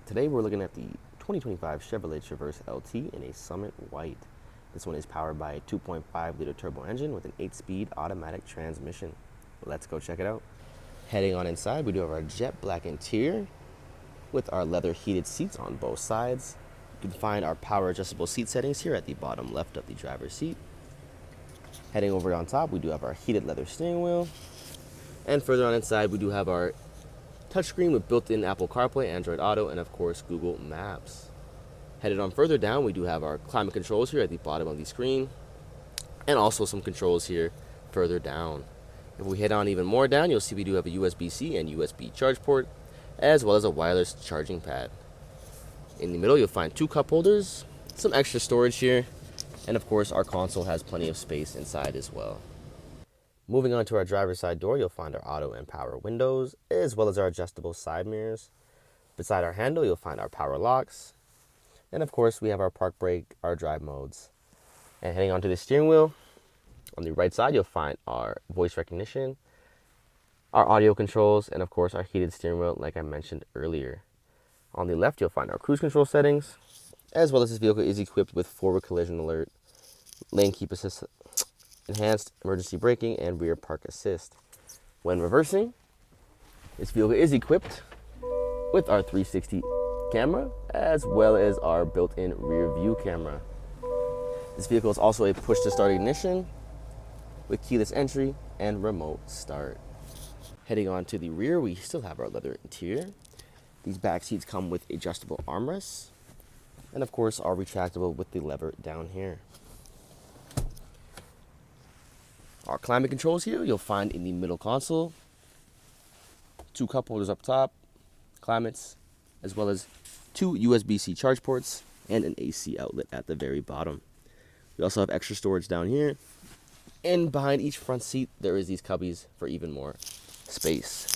Today we're looking at the 2025 Chevrolet Traverse LT in a Summit White. This one is powered by a 2.5 liter turbo engine with an 8-speed automatic transmission. Let's go check it out. Heading on inside, we do have our jet black interior with our leather heated seats on both sides. You can find our power adjustable seat settings here at the bottom left of the driver's seat. Heading over on top, we do have our heated leather steering wheel. And further on inside, we do have our touchscreen with built-in Apple CarPlay, Android Auto, and of course Google Maps. Headed on further down, we do have our climate controls here at the bottom of the screen, and also some controls here further down. If we head on even more down, you'll see we do have a USB-C and USB charge port, as well as a wireless charging pad. In the middle, you'll find two cup holders, some extra storage here, and of course our console has plenty of space inside as well. Moving on to our driver's side door, you'll find our auto and power windows, as well as our adjustable side mirrors. Beside our handle, you'll find our power locks. And of course, we have our park brake, our drive modes. And heading onto the steering wheel, on the right side, you'll find our voice recognition, our audio controls, and of course, our heated steering wheel, like I mentioned earlier. On the left, you'll find our cruise control settings, as well as this vehicle is equipped with forward collision alert, lane keep assist, enhanced emergency braking, and rear park assist. When reversing, this vehicle is equipped with our 360 camera as well as our built-in rear view camera. This vehicle is also a push to start ignition with keyless entry and remote start. Heading on to the rear, we still have our leather interior. These back seats come with adjustable armrests and of course are retractable with the lever down here. Our climate controls here you'll find in the middle console, two cup holders up top, climates, as well as two USB-C charge ports and an AC outlet at the very bottom. We also have extra storage down here, and behind each front seat there is these cubbies for even more space.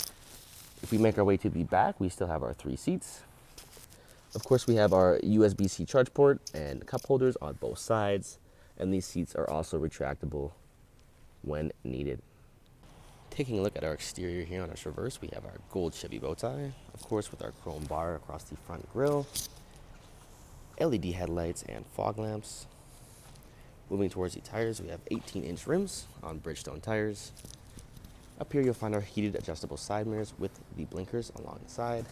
If we make our way to the back, we still have our three seats. Of course, we have our USB-C charge port and cup holders on both sides, and these seats are also retractable when needed. Taking a look at our exterior here on our Traverse, we have our gold Chevy bow tie, of course with our chrome bar across the front grille, LED headlights and fog lamps. Moving towards the tires, we have 18-inch rims on Bridgestone tires. Up here you'll find our heated adjustable side mirrors with the blinkers along the side.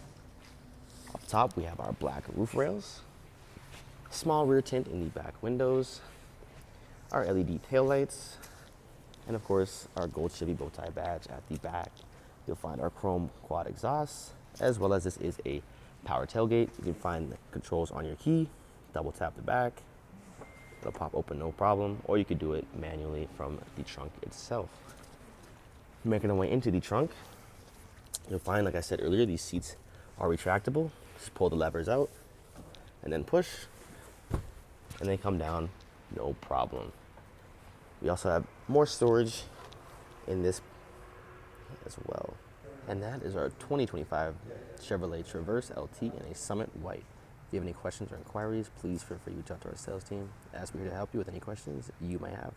Up top we have our black roof rails, small rear tint in the back windows, our LED taillights, and of course our gold Chevy bow tie badge at the back. You'll find our chrome quad exhaust, as well as this is a power tailgate. You can find the controls on your key, double tap the back, it'll pop open no problem, or you could do it manually from the trunk itself. Making our way into the trunk, you'll find, like I said earlier, these seats are retractable. Just pull the levers out and then push, and they come down no problem. We also have more storage in this as well. And that is our 2025 Chevrolet Traverse LT in a Summit White. If you have any questions or inquiries, please feel free to reach out to our sales team, as we're here to help you with any questions you may have.